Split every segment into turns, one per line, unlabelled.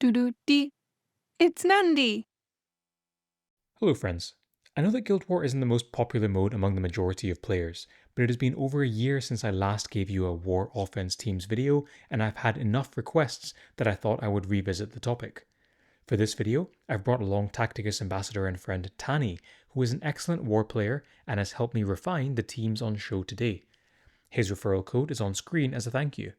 Doo-doo-dee. It's Nandi!
Hello friends. I know that Guild War isn't the most popular mode among the majority of players, but it has been over a year since I last gave you a War Offense Teams video, and I've had enough requests that I thought I would revisit the topic. For this video, I've brought along Tacticus Ambassador and friend Tani, who is an excellent war player and has helped me refine the teams on show today. His referral code is on screen as a thank you.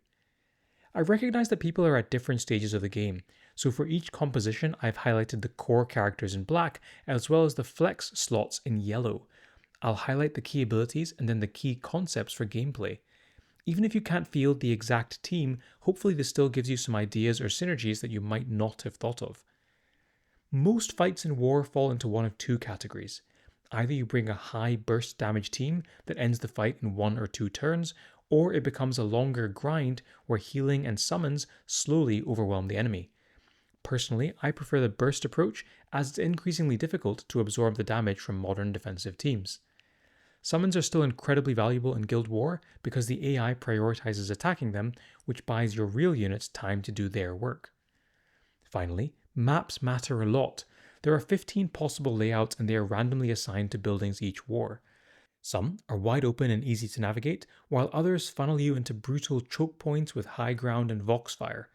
I recognize that people are at different stages of the game, so for each composition I've highlighted the core characters in black as well as the flex slots in yellow. I'll highlight the key abilities and then the key concepts for gameplay. Even if you can't field the exact team, hopefully this still gives you some ideas or synergies that you might not have thought of. Most fights in war fall into one of two categories. Either you bring a high burst damage team that ends the fight in 1 or 2 turns, or it becomes a longer grind where healing and summons slowly overwhelm the enemy. Personally, I prefer the burst approach as it's increasingly difficult to absorb the damage from modern defensive teams. Summons are still incredibly valuable in Guild War because the AI prioritizes attacking them, which buys your real units time to do their work. Finally, maps matter a lot. There are 15 possible layouts and they are randomly assigned to buildings each war. Some are wide open and easy to navigate, while others funnel you into brutal choke points with high ground and voxfire.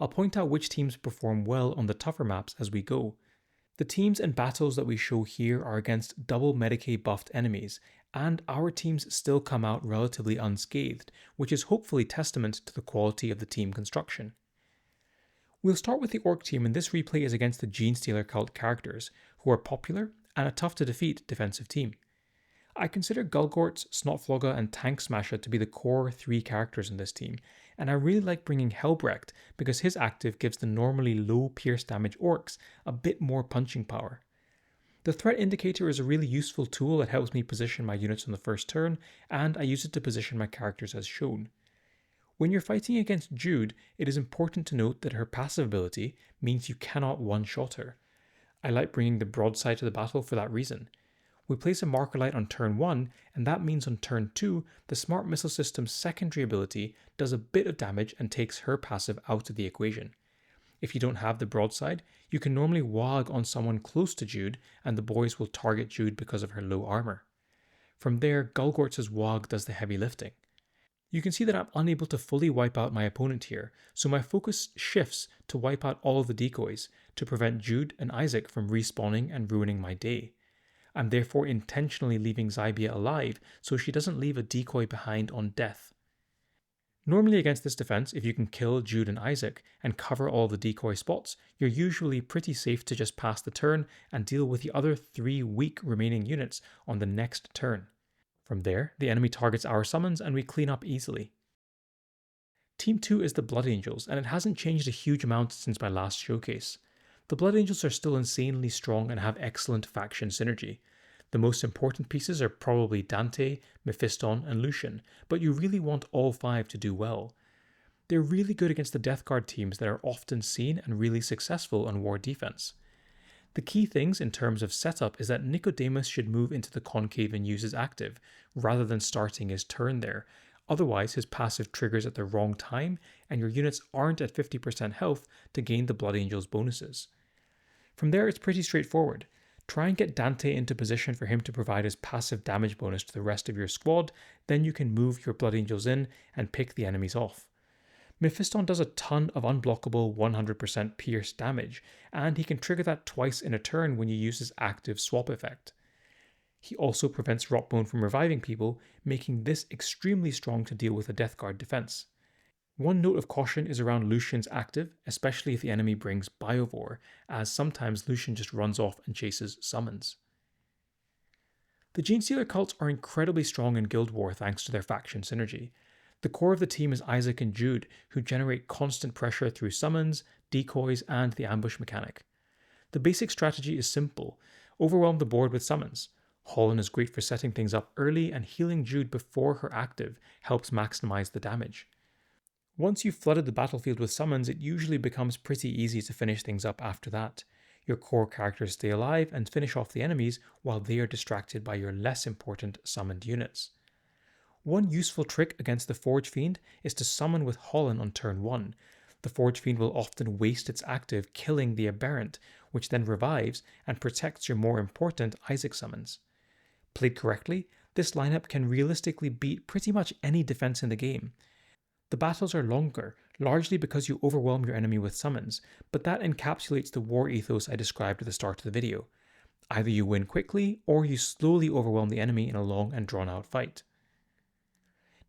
I'll point out which teams perform well on the tougher maps as we go. The teams and battles that we show here are against double Medicaid buffed enemies, and our teams still come out relatively unscathed, which is hopefully testament to the quality of the team construction. We'll start with the Orc team, and this replay is against the Genestealer Cult characters, who are popular and a tough to defeat defensive team. I consider Gulgorts, Snotflogga, and Tank Smasher to be the core 3 characters in this team, and I really like bringing Helbrecht because his active gives the normally low pierce damage Orcs a bit more punching power. The threat indicator is a really useful tool that helps me position my units on the first turn, and I use it to position my characters as shown. When you're fighting against Jude, it is important to note that her passive ability means you cannot one-shot her. I like bringing the broadside to the battle for that reason. We place a marker light on turn 1, and that means on turn 2, the Smart Missile System's secondary ability does a bit of damage and takes her passive out of the equation. If you don't have the broadside, you can normally wog on someone close to Jude, and the boys will target Jude because of her low armor. From there, Gulgorts' wog does the heavy lifting. You can see that I'm unable to fully wipe out my opponent here, so my focus shifts to wipe out all of the decoys to prevent Jude and Isaac from respawning and ruining my day. I'm therefore intentionally leaving Zybia alive so she doesn't leave a decoy behind on death. Normally against this defense, if you can kill Jude and Isaac and cover all the decoy spots, you're usually pretty safe to just pass the turn and deal with the other 3 weak remaining units on the next turn. From there, the enemy targets our summons and we clean up easily. Team 2 is the Blood Angels, and it hasn't changed a huge amount since my last showcase. The Blood Angels are still insanely strong and have excellent faction synergy. The most important pieces are probably Dante, Mephiston, and Lucian, but you really want all 5 to do well. They're really good against the Death Guard teams that are often seen and really successful on war defense. The key things in terms of setup is that Nicodemus should move into the concave and use his active, rather than starting his turn there. Otherwise, his passive triggers at the wrong time, and your units aren't at 50% health to gain the Blood Angel's bonuses. From there, it's pretty straightforward. Try and get Dante into position for him to provide his passive damage bonus to the rest of your squad, then you can move your Blood Angels in and pick the enemies off. Mephiston does a ton of unblockable 100% pierce damage, and he can trigger that twice in a turn when you use his active swap effect. He also prevents Rockbone from reviving people, making this extremely strong to deal with a Death Guard defense. One note of caution is around Lucian's active, especially if the enemy brings Biovore, as sometimes Lucian just runs off and chases summons. The Genestealer Cults are incredibly strong in Guild War thanks to their faction synergy. The core of the team is Isaac and Jude, who generate constant pressure through summons, decoys, and the ambush mechanic. The basic strategy is simple: overwhelm the board with summons. Holland is great for setting things up early, and healing Jude before her active helps maximize the damage. Once you've flooded the battlefield with summons, it usually becomes pretty easy to finish things up after that. Your core characters stay alive and finish off the enemies while they are distracted by your less important summoned units. One useful trick against the Forge Fiend is to summon with Holland on turn 1. The Forge Fiend will often waste its active, killing the Aberrant, which then revives and protects your more important Isaac summons. Played correctly, this lineup can realistically beat pretty much any defense in the game. The battles are longer, largely because you overwhelm your enemy with summons, but that encapsulates the war ethos I described at the start of the video. Either you win quickly, or you slowly overwhelm the enemy in a long and drawn out fight.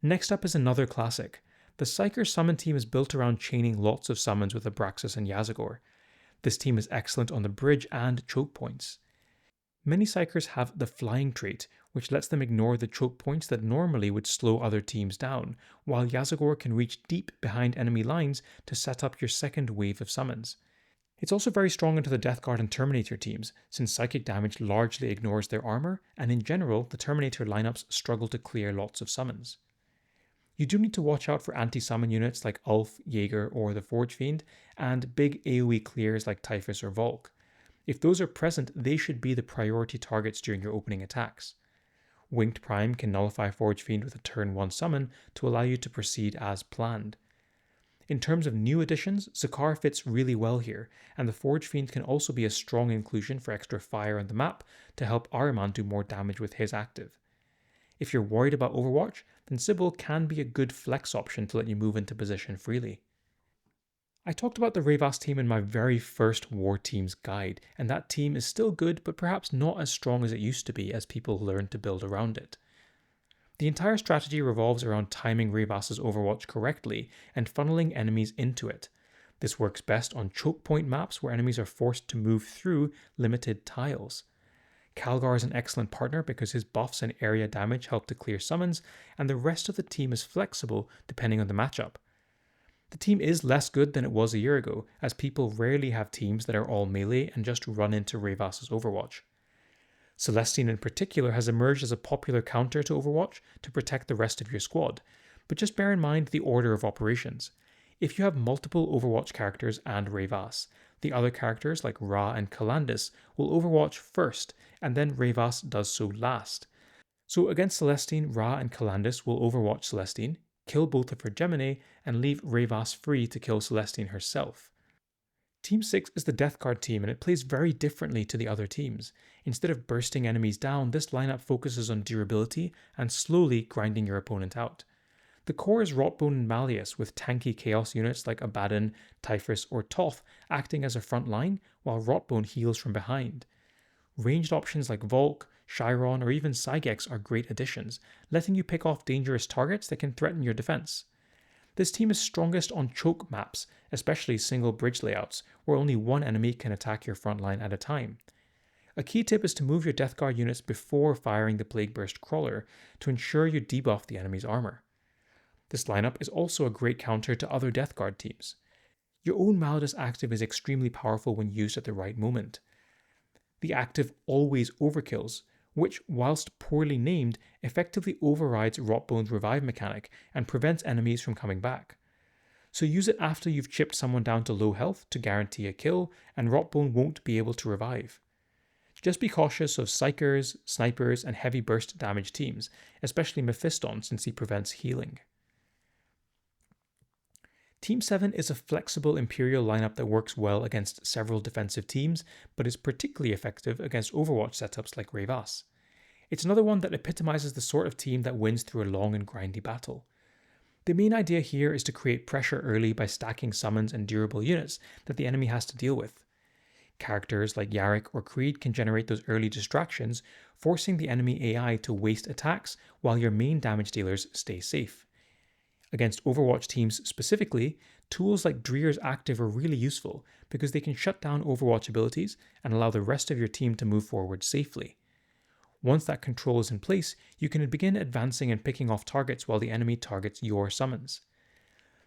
Next up is another classic. The Psykers summon team is built around chaining lots of summons with Abraxas and Yazagor. This team is excellent on the bridge and choke points. Many Psykers have the flying trait, which lets them ignore the choke points that normally would slow other teams down, while Yazagor can reach deep behind enemy lines to set up your second wave of summons. It's also very strong into the Death Guard and Terminator teams, since psychic damage largely ignores their armor, and in general, the Terminator lineups struggle to clear lots of summons. You do need to watch out for anti-summon units like Ulf, Jaeger, or the Forge Fiend, and big AoE clears like Typhus or Volk. If those are present, they should be the priority targets during your opening attacks. Winged Prime can nullify Forge Fiend with a turn 1 summon to allow you to proceed as planned. In terms of new additions, Zakar fits really well here, and the Forge Fiend can also be a strong inclusion for extra fire on the map to help Ahriman do more damage with his active. If you're worried about Overwatch, then Sybil can be a good flex option to let you move into position freely. I talked about the Rayvas team in my very first War Teams guide, and that team is still good but perhaps not as strong as it used to be as people learn to build around it. The entire strategy revolves around timing Rayvas' Overwatch correctly and funneling enemies into it. This works best on choke point maps where enemies are forced to move through limited tiles. Calgar is an excellent partner because his buffs and area damage help to clear summons, and the rest of the team is flexible depending on the matchup. The team is less good than it was a year ago, as people rarely have teams that are all melee and just run into Rayvas' Overwatch. Celestine in particular has emerged as a popular counter to Overwatch to protect the rest of your squad, but just bear in mind the order of operations. If you have multiple Overwatch characters and Rayvas, the other characters like Ra and Kalandis will Overwatch first, and then Rayvas does so last. So against Celestine, Ra and Kalandis will Overwatch Celestine, kill both of her Gemini, and leave Rayvas free to kill Celestine herself. Team 6 is the Death Guard team, and it plays very differently to the other teams. Instead of bursting enemies down, this lineup focuses on durability and slowly grinding your opponent out. The core is Rotbone and Malleus, with tanky chaos units like Abaddon, Typhus, or Toth acting as a front line, while Rotbone heals from behind. Ranged options like Volk, Chiron, or even Cygex are great additions, letting you pick off dangerous targets that can threaten your defense. This team is strongest on choke maps, especially single bridge layouts, where only one enemy can attack your front line at a time. A key tip is to move your Death Guard units before firing the Plague Burst Crawler to ensure you debuff the enemy's armor. This lineup is also a great counter to other Death Guard teams. Your own Malleus active is extremely powerful when used at the right moment. The active always overkills, which, whilst poorly named, effectively overrides Rotbone's revive mechanic and prevents enemies from coming back. So use it after you've chipped someone down to low health to guarantee a kill, and Rotbone won't be able to revive. Just be cautious of Psykers, Snipers, and heavy burst damage teams, especially Mephiston since he prevents healing. Team 7 is a flexible Imperial lineup that works well against several defensive teams, but is particularly effective against Overwatch setups like Rayvas. It's another one that epitomizes the sort of team that wins through a long and grindy battle. The main idea here is to create pressure early by stacking summons and durable units that the enemy has to deal with. Characters like Yarick or Creed can generate those early distractions, forcing the enemy AI to waste attacks while your main damage dealers stay safe. Against Overwatch teams specifically, tools like Dreer's Active are really useful because they can shut down Overwatch abilities and allow the rest of your team to move forward safely. Once that control is in place, you can begin advancing and picking off targets while the enemy targets your summons.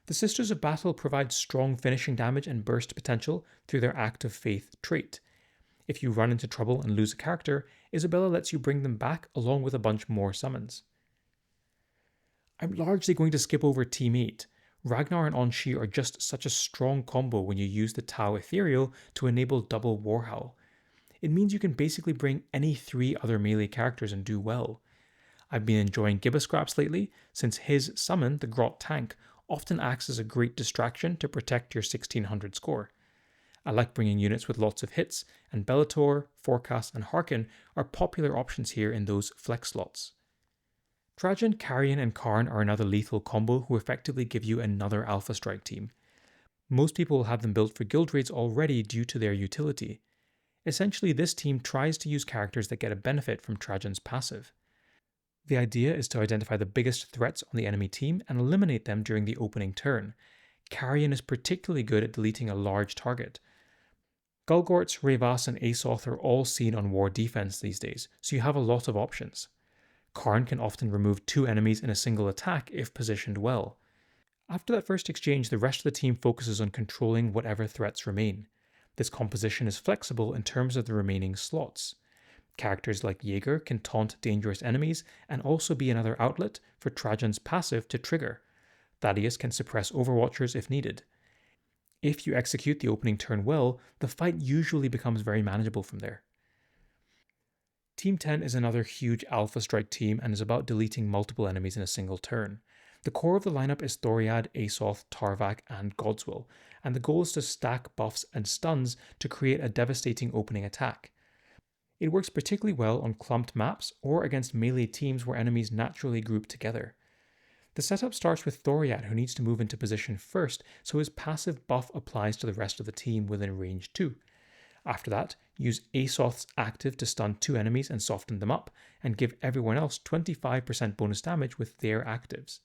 The Sisters of Battle provide strong finishing damage and burst potential through their Act of Faith trait. If you run into trouble and lose a character, Isabella lets you bring them back along with a bunch more summons. I'm largely going to skip over Team 8. Ragnar and Anshi are just such a strong combo when you use the Tau Ethereal to enable double War Howl. It means you can basically bring any 3 other melee characters and do well. I've been enjoying Gibbascraps lately, since his summon, the Grot Tank, often acts as a great distraction to protect your 1600 score. I like bringing units with lots of hits, and Bellator, Forecast, and Harken are popular options here in those flex slots. Trajann, Carrion, and Karn are another lethal combo who effectively give you another Alpha Strike team. Most people will have them built for guild raids already due to their utility. Essentially, this team tries to use characters that get a benefit from Trajann's passive. The idea is to identify the biggest threats on the enemy team and eliminate them during the opening turn. Carrion is particularly good at deleting a large target. Gulgorts, Rayvas, and Asoth are all seen on war defense these days, so you have a lot of options. Karn can often remove 2 enemies in a single attack if positioned well. After that first exchange, the rest of the team focuses on controlling whatever threats remain. This composition is flexible in terms of the remaining slots. Characters like Jaeger can taunt dangerous enemies and also be another outlet for Trajann's passive to trigger. Thaddeus can suppress Overwatchers if needed. If you execute the opening turn well, the fight usually becomes very manageable from there. Team 10 is another huge Alpha Strike team and is about deleting multiple enemies in a single turn. The core of the lineup is Thoriad, Asoth, Tarvak, and Godswill, and the goal is to stack buffs and stuns to create a devastating opening attack. It works particularly well on clumped maps or against melee teams where enemies naturally group together. The setup starts with Thoriad, who needs to move into position first, so his passive buff applies to the rest of the team within range 2. After that, use Asoth's active to stun 2 enemies and soften them up, and give everyone else 25% bonus damage with their actives.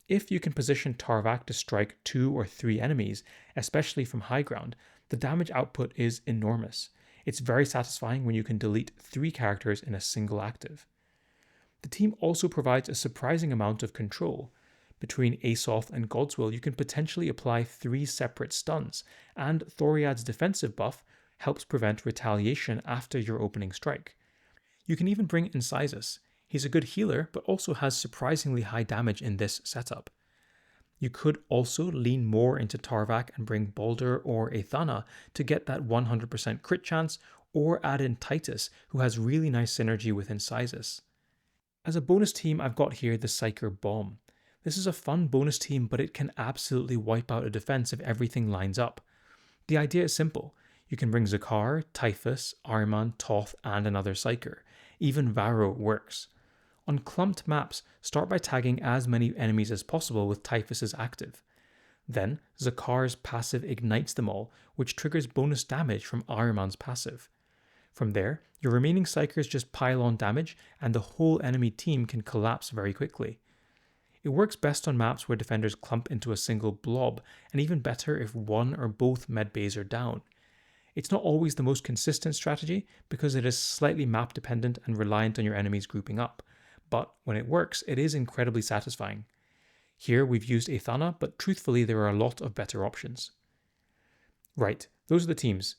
If you can position Tarvak to strike 2 or 3 enemies, especially from high ground, the damage output is enormous. It's very satisfying when you can delete 3 characters in a single active. The team also provides a surprising amount of control. Between Asoth and Godswill, you can potentially apply 3 separate stuns, and Thoriad's defensive buff helps prevent retaliation after your opening strike. You can even bring Incisus. He's a good healer, but also has surprisingly high damage in this setup. You could also lean more into Tarvak and bring Baldur or Athana to get that 100% crit chance, or add in Titus, who has really nice synergy with Incisus. As a bonus team, I've got here the Psyker Bomb. This is a fun bonus team, but it can absolutely wipe out a defense if everything lines up. The idea is simple. You can bring Zakar, Typhus, Ahriman, Toth, and another Psyker. Even Varro works. On clumped maps, start by tagging as many enemies as possible with Typhus's active. Then, Zakar's passive ignites them all, which triggers bonus damage from Ahriman's passive. From there, your remaining Psykers just pile on damage, and the whole enemy team can collapse very quickly. It works best on maps where defenders clump into a single blob, and even better if one or both medbays are down. It's not always the most consistent strategy, because it is slightly map dependent and reliant on your enemies grouping up, but when it works, it is incredibly satisfying. Here we've used Athana, but truthfully there are a lot of better options. Right, those are the teams.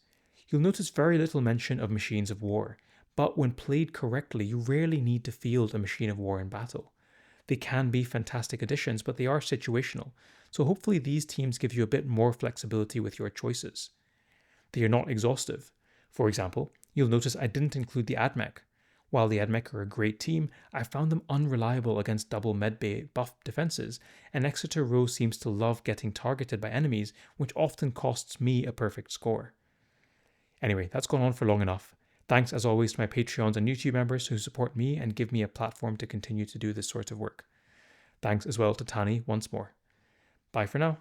You'll notice very little mention of machines of war, but when played correctly, you rarely need to field a machine of war in battle. They can be fantastic additions, but they are situational, so hopefully these teams give you a bit more flexibility with your choices. They are not exhaustive. For example, you'll notice I didn't include the AdMech. While the AdMech are a great team, I found them unreliable against double medbay buff defenses, and Exeter Row seems to love getting targeted by enemies, which often costs me a perfect score. Anyway, that's gone on for long enough. Thanks as always to my Patreons and YouTube members who support me and give me a platform to continue to do this sort of work. Thanks as well to Tani once more. Bye for now.